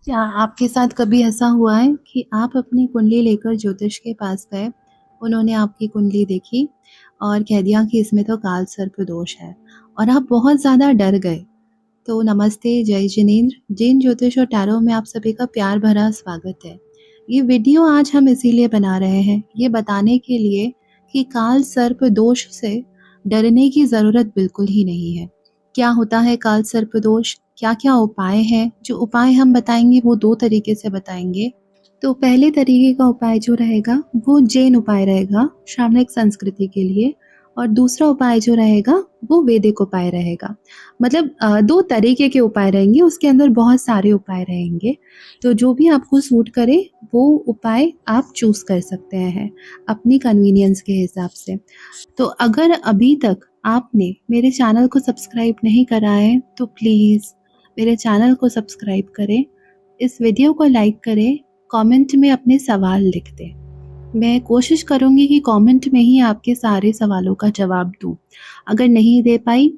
क्या आपके साथ कभी ऐसा हुआ है कि आप अपनी कुंडली लेकर ज्योतिष के पास गए, उन्होंने आपकी कुंडली देखी और कह दिया कि इसमें तो काल सर्प दोष है और आप बहुत ज़्यादा डर गए। तो नमस्ते, जय जिनेंद्र, जैन ज्योतिष और टैरो में आप सभी का प्यार भरा स्वागत है। ये वीडियो आज हम इसीलिए बना रहे हैं, ये बताने के लिए कि काल सर्प दोष से डरने की ज़रूरत बिल्कुल ही नहीं है। क्या होता है काल सर्प दोष? क्या-क्या उपाय हैं? जो उपाय हम बताएँगे वो 2 तरीके से बताएँगे। तो पहले तरीके का उपाय जो रहेगा वो जैन उपाय रहेगा श्रावणिक संस्कृति के लिए, और दूसरा उपाय जो रहेगा वो वैदिक उपाय रहेगा। मतलब 2 तरीके के उपाय रहेंगे, उसके अंदर बहुत सारे उपाय रहेंगे। तो जो भी आपको सूट करे वो उपाय आप चूज़ कर सकते हैं अपनी कन्वीनियंस के हिसाब से। तो अगर अभी तक आपने मेरे चैनल को सब्सक्राइब नहीं करा है तो प्लीज़ मेरे चैनल को सब्सक्राइब करें, इस वीडियो को लाइक करें, कमेंट में अपने सवाल लिख दें। मैं कोशिश करूँगी कि कमेंट में ही आपके सारे सवालों का जवाब दूँ। अगर नहीं दे पाई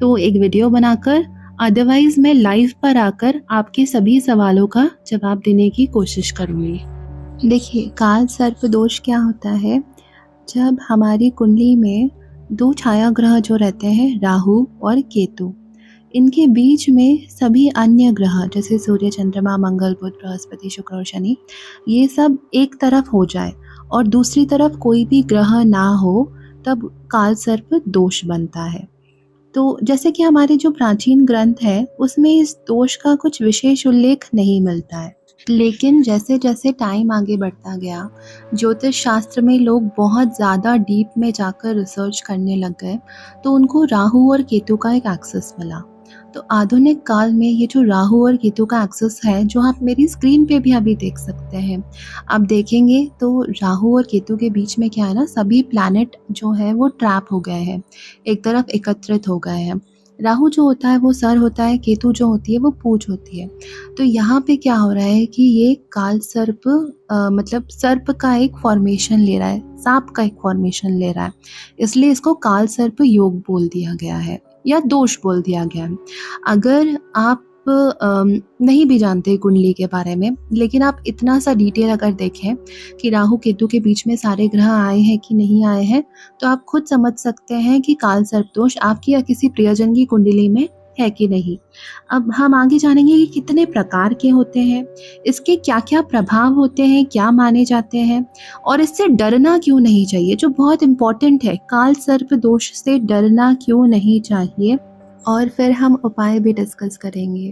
तो एक वीडियो बनाकर, अदरवाइज़ मैं लाइव पर आकर आपके सभी सवालों का जवाब देने की कोशिश करूँगी। देखिए, काल सर्प दोष क्या होता है, जब हमारी कुंडली में 2 छाया ग्रह जो रहते हैं राहु और केतु, इनके बीच में सभी अन्य ग्रह जैसे सूर्य, चंद्रमा, मंगल, बुध, बृहस्पति, शुक्र और शनि, ये सब एक तरफ हो जाए और दूसरी तरफ कोई भी ग्रह ना हो, तब काल सर्प दोष बनता है। तो जैसे कि हमारे जो प्राचीन ग्रंथ है उसमें इस दोष का कुछ विशेष उल्लेख नहीं मिलता है, लेकिन जैसे जैसे टाइम आगे बढ़ता गया, ज्योतिष शास्त्र में लोग बहुत ज़्यादा डीप में जाकर रिसर्च करने लग गए, तो उनको राहु और केतु का एक एक्सेस मिला। तो आधुनिक काल में ये जो राहु और केतु का एक्सेस है, जो आप मेरी स्क्रीन पे भी अभी देख सकते हैं, आप देखेंगे तो राहु और केतु के बीच में क्या है ना, सभी प्लैनेट जो है वो ट्रैप हो गए हैं, एक तरफ एकत्रित हो गए हैं। राहु जो होता है वो सर होता है, केतु जो होती है वो पूंछ होती है। तो यहाँ पे क्या हो रहा है कि ये काल सर्प मतलब सर्प का एक फॉर्मेशन ले रहा है, सांप का एक फॉर्मेशन ले रहा है, इसलिए इसको काल सर्प योग बोल दिया गया है या दोष बोल दिया गया है। अगर आप नहीं भी जानते कुंडली के बारे में, लेकिन आप इतना सा डिटेल अगर देखें कि राहु केतु के बीच में सारे ग्रह आए हैं कि नहीं आए हैं, तो आप खुद समझ सकते हैं कि काल सर्प दोष आपकी या किसी प्रियजन की कुंडली में है कि नहीं। अब हम आगे जानेंगे कि कितने प्रकार के होते हैं, इसके क्या-क्या प्रभाव होते हैं, क्या माने जाते हैं और इससे डरना क्यों नहीं चाहिए, जो बहुत इम्पोर्टेंट है, काल सर्प दोष से डरना क्यों नहीं चाहिए। और फिर हम उपाय भी डिस्कस करेंगे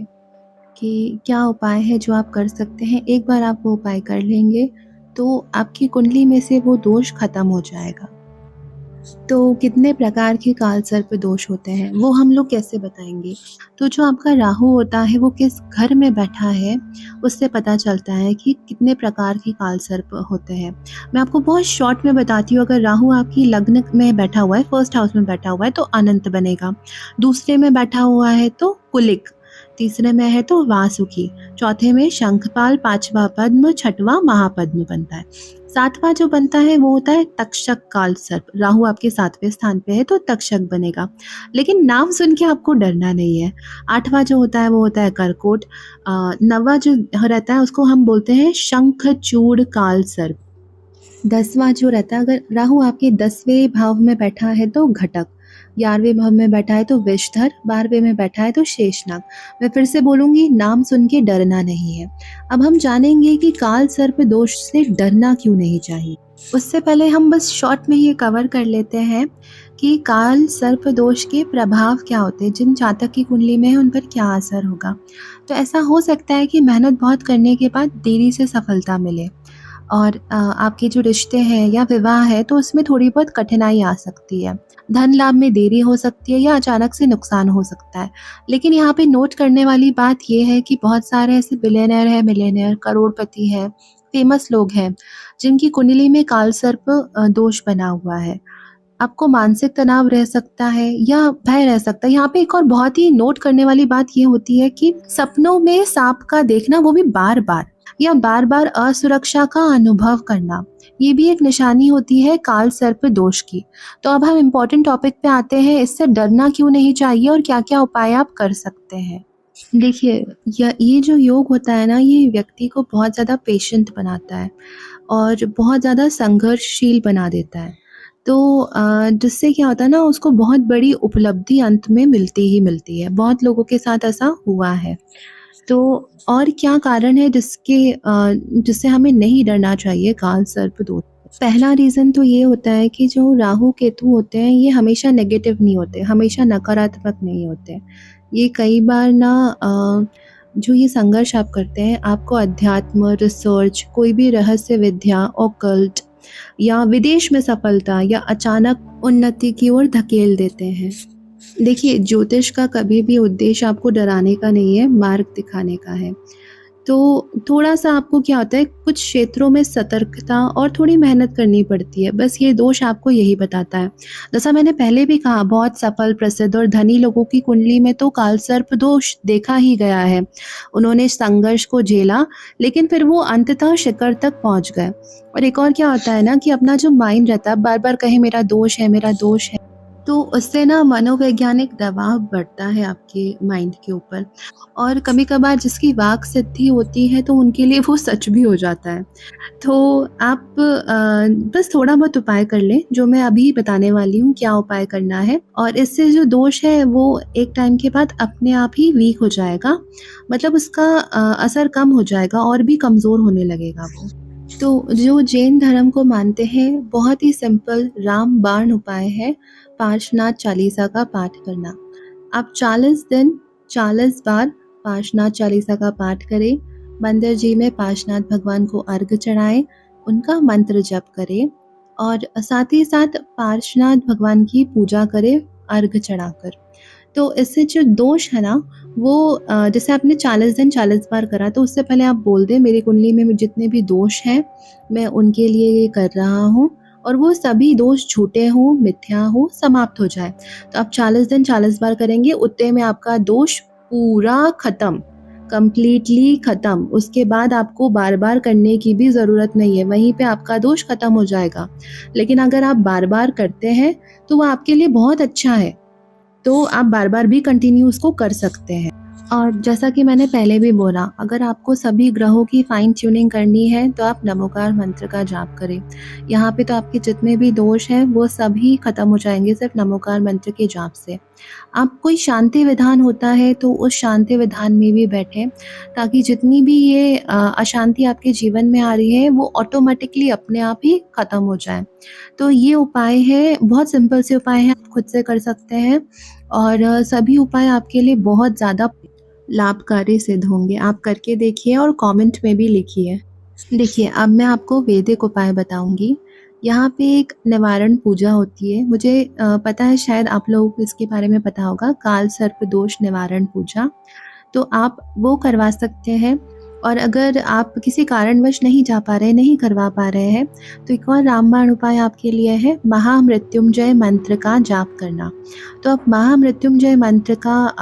कि क्या उपाय है जो आप कर सकते हैं। एक बार आप वो उपाय कर लेंगे तो आपकी कुंडली में से वो दोष खत्म हो जाएगा। तो कितने प्रकार के काल सर्प दोष होते हैं वो हम लोग कैसे बताएंगे? तो जो आपका राहु होता है वो किस घर में बैठा है, उससे पता चलता है कि कितने प्रकार के काल सर्प होते हैं। मैं आपको बहुत शॉर्ट में बताती हूँ। अगर राहु आपकी लग्न में बैठा हुआ है, फर्स्ट हाउस में बैठा हुआ है तो अनंत बनेगा, दूसरे में बैठा हुआ है तो कुलिक, तीसरे में है तो वासुकी, चौथे में शंखपाल, पांचवा पद्म, छठवां महापद्म बनता है। सातवां जो बनता है वो होता है तक्षक काल सर्प। राहु आपके 7वें स्थान पे है तो तक्षक बनेगा, लेकिन नाम सुन के आपको डरना नहीं है। 8वां जो होता है वो होता है करकोट। 9वां जो रहता है उसको हम बोलते हैं शंखचूड़ काल सर्प। 10वां जो रहता है, अगर राहु आपके 10वें भाव में बैठा है तो घटक, 11वें भाव में बैठा है तो विषधर, 12वें में बैठा है तो शेषनाग। मैं फिर से बोलूंगी, नाम सुन के डरना नहीं है। अब हम जानेंगे कि काल सर्प दोष से डरना क्यों नहीं चाहिए। उससे पहले हम बस शॉर्ट में ये कवर कर लेते हैं कि काल सर्प दोष के प्रभाव क्या होते हैं, जिन जातक की कुंडली में है उन पर क्या असर होगा। तो ऐसा हो सकता है कि मेहनत बहुत करने के बाद देरी से सफलता मिले, और आपके जो रिश्ते हैं या विवाह है तो उसमें थोड़ी बहुत कठिनाई आ सकती है, धन लाभ में देरी हो सकती है या अचानक से नुकसान हो सकता है। लेकिन यहाँ पे नोट करने वाली बात ये है कि बहुत सारे ऐसे बिलियनर है, मिलियनर, करोड़पति हैं, फेमस लोग हैं जिनकी कुंडली में काल सर्प दोष बना हुआ है। आपको मानसिक तनाव रह सकता है या भय रह सकता है। यहाँ पे एक और बहुत ही नोट करने वाली बात ये होती है कि सपनों में सांप का देखना, वो भी बार बार, या बार बार असुरक्षा का अनुभव करना, ये भी एक निशानी होती है काल सर्प दोष की। तो अब हम इम्पोर्टेंट टॉपिक पे आते हैं, इससे डरना क्यों नहीं चाहिए और क्या क्या उपाय आप कर सकते हैं। देखिए, ये जो योग होता है ना, ये व्यक्ति को बहुत ज़्यादा पेशेंट बनाता है और बहुत ज़्यादा संघर्षशील बना देता है। तो जिससे क्या होता है ना, उसको बहुत बड़ी उपलब्धि अंत में मिलती ही मिलती है। बहुत लोगों के साथ ऐसा हुआ है। तो और क्या कारण है जिससे हमें नहीं डरना चाहिए काल सर्प दोष से? पहला रीज़न तो ये होता है कि जो राहु केतु होते हैं, ये हमेशा नेगेटिव नहीं होते, हमेशा नकारात्मक नहीं होते। ये कई बार ना जो ये संघर्ष आप करते हैं, आपको अध्यात्म, रिसर्च, कोई भी रहस्य विद्या, ऑकल्ट या विदेश में सफलता या अचानक उन्नति की ओर धकेल देते हैं। देखिए, ज्योतिष का कभी भी उद्देश्य आपको डराने का नहीं है, मार्ग दिखाने का है। तो थोड़ा-सा आपको क्या होता है, कुछ क्षेत्रों में सतर्कता और थोड़ी मेहनत करनी पड़ती है, बस ये दोष आपको यही बताता है। जैसा मैंने पहले भी कहा, बहुत सफल, प्रसिद्ध और धनी लोगों की कुंडली में तो कालसर्प दोष देखा ही गया है। उन्होंने संघर्ष को झेला, लेकिन फिर वो अंततः शिखर तक पहुँच गए। और एक और क्या होता है ना कि अपना जो माइंड रहता है, बार-बार कहे मेरा दोष है, मेरा दोष है, तो उससे ना मनोवैज्ञानिक दबाव बढ़ता है आपके माइंड के ऊपर। और कभी-कभार जिसकी वाक सिद्धि होती है तो उनके लिए वो सच भी हो जाता है। तो आप बस थोड़ा बहुत उपाय कर लें, जो मैं अभी बताने वाली हूँ क्या उपाय करना है, और इससे जो दोष है वो एक टाइम के बाद अपने आप ही वीक हो जाएगा। मतलब उसका असर कम हो जाएगा और भी कमज़ोर होने लगेगा वो। तो जो जैन धर्म को मानते हैं, बहुत ही सिंपल रामबाण उपाय है पार्श्वनाथ चालीसा का पाठ करना। आप 40 दिन 40 बार पार्श्वनाथ चालीसा का पाठ करें, मंदिर जी में पार्श्वनाथ भगवान को अर्घ चढ़ाएं, उनका मंत्र जप करें और साथ ही साथ पार्श्वनाथ भगवान की पूजा करें अर्घ चढ़ाकर। तो इससे जो दोष है ना, वो जैसे आपने 40 दिन 40 बार करा, तो उससे पहले आप बोल दें मेरी कुंडली में जितने भी दोष हैं, मैं उनके लिए ये कर रहा हूँ और वो सभी दोष झूठे हों, मिथ्या हों, समाप्त हो जाए। तो आप 40 दिन 40 बार करेंगे, उतने में आपका दोष पूरा खत्म, कंप्लीटली खत्म। उसके बाद आपको बार-बार करने की भी ज़रूरत नहीं है, वहीं पे आपका दोष खत्म हो जाएगा। लेकिन अगर आप बार-बार करते हैं, तो वो आपके लिए बहुत अच्छा है। तो आप बार-बार भी कंटिन्यू उसको कर सकते हैं। और जैसा कि मैंने पहले भी बोला, अगर आपको सभी ग्रहों की फाइन ट्यूनिंग करनी है, तो आप नमोकार मंत्र का जाप करें। यहाँ पे तो आपके जितने भी दोष हैं, वो सभी खत्म हो जाएँगे सिर्फ नमोकार मंत्र के जाप से। आप कोई शांति विधान होता है, तो उस शांति विधान में भी बैठें, ताकि जितनी भी ये अशांति आपके जीवन में आ रही है, वो ऑटोमैटिकली अपने आप ही खत्म हो जाए। तो ये उपाय है, बहुत सिंपल से उपाय हैं, आप खुद से कर सकते हैं और सभी उपाय आपके लिए बहुत ज़्यादा लाभकारी सिद्ध होंगे। आप करके देखिए और कमेंट में भी लिखिए। देखिए, अब मैं आपको वैदिक उपाय बताऊँगी। यहाँ पे एक निवारण पूजा होती है, मुझे पता है शायद आप लोगों को इसके बारे में पता होगा, काल सर्प दोष निवारण पूजा। तो आप वो करवा सकते हैं। और अगर आप किसी कारणवश नहीं जा पा रहे हैं, नहीं करवा पा रहे हैं, तो एक और रामबाण उपाय आपके लिए है, महामृत्युंजय मंत्र का जाप करना। तो आप महामृत्युंजय मंत्र का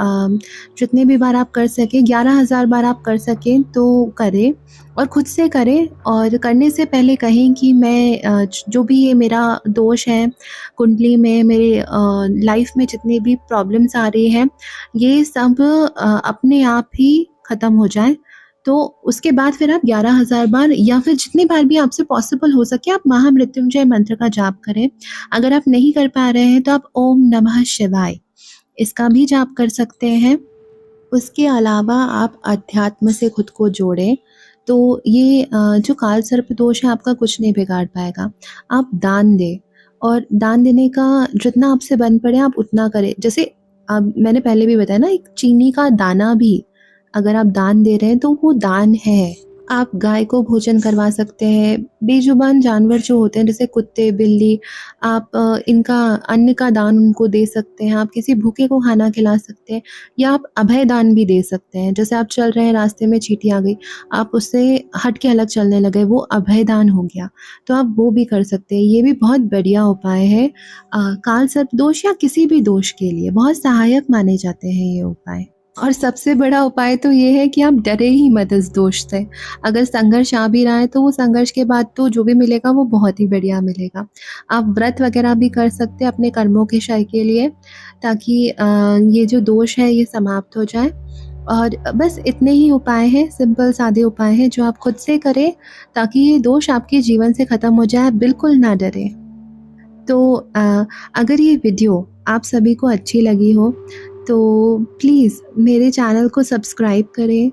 जितने भी बार आप कर सकें, 11,000 बार आप कर सकें तो करें और खुद से करें। और करने से पहले कहें कि मैं जो भी ये मेरा दोष है कुंडली में, मेरे लाइफ में जितनी भी प्रॉब्लम्स आ रही हैं, ये सब अपने आप ही ख़त्म हो जाएँ। तो उसके बाद फिर आप 11,000 बार या फिर जितनी बार भी आपसे पॉसिबल हो सके, आप महामृत्युंजय मंत्र का जाप करें। अगर आप नहीं कर पा रहे हैं, तो आप ओम नमः शिवाय इसका भी जाप कर सकते हैं। उसके अलावा आप अध्यात्म से खुद को जोड़ें, तो ये जो काल सर्प दोष है आपका कुछ नहीं बिगाड़ पाएगा। आप दान दें और दान देने का जितना आपसे बन पड़े आप उतना करें। जैसे मैंने पहले भी बताया ना, एक चीनी का दाना भी अगर आप दान दे रहे हैं तो वो दान है। आप गाय को भोजन करवा सकते हैं, बेजुबान जानवर जो होते हैं जैसे कुत्ते, बिल्ली, आप इनका अन्न का दान उनको दे सकते हैं, आप किसी भूखे को खाना खिला सकते हैं या आप अभय दान भी दे सकते हैं। जैसे आप चल रहे हैं, रास्ते में चींटी आ गई, आप उससे हट के अलग चलने लगे, वो अभय दान हो गया, तो आप वो भी कर सकते हैं। ये भी बहुत बढ़िया उपाय है काल सर्प दोष या किसी भी दोष के लिए बहुत सहायक माने जाते हैं ये उपाय। और सबसे बड़ा उपाय तो ये है कि आप डरे ही मत इस दोष से। अगर संघर्ष आ भी रहा है तो वो संघर्ष के बाद तो जो भी मिलेगा वो बहुत ही बढ़िया मिलेगा। आप व्रत वगैरह भी कर सकते हैं अपने कर्मों के क्षय के लिए, ताकि ये जो दोष है ये समाप्त हो जाए। और बस इतने ही उपाय हैं, सिंपल सादे उपाय हैं जो आप खुद से करें ताकि ये दोष आपके जीवन से ख़त्म हो जाए, बिल्कुल ना डरें। तो अगर ये वीडियो आप सभी को अच्छी लगी हो तो प्लीज़ मेरे चैनल को सब्सक्राइब करें,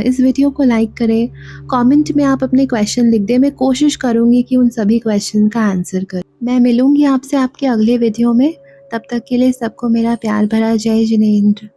इस वीडियो को लाइक करें, कमेंट में आप अपने क्वेश्चन लिख दें, मैं कोशिश करूँगी कि उन सभी क्वेश्चन का आंसर करूँ। मैं मिलूँगी आपसे आपके अगले वीडियो में, तब तक के लिए सबको मेरा प्यार भरा जय जिनेंद्र।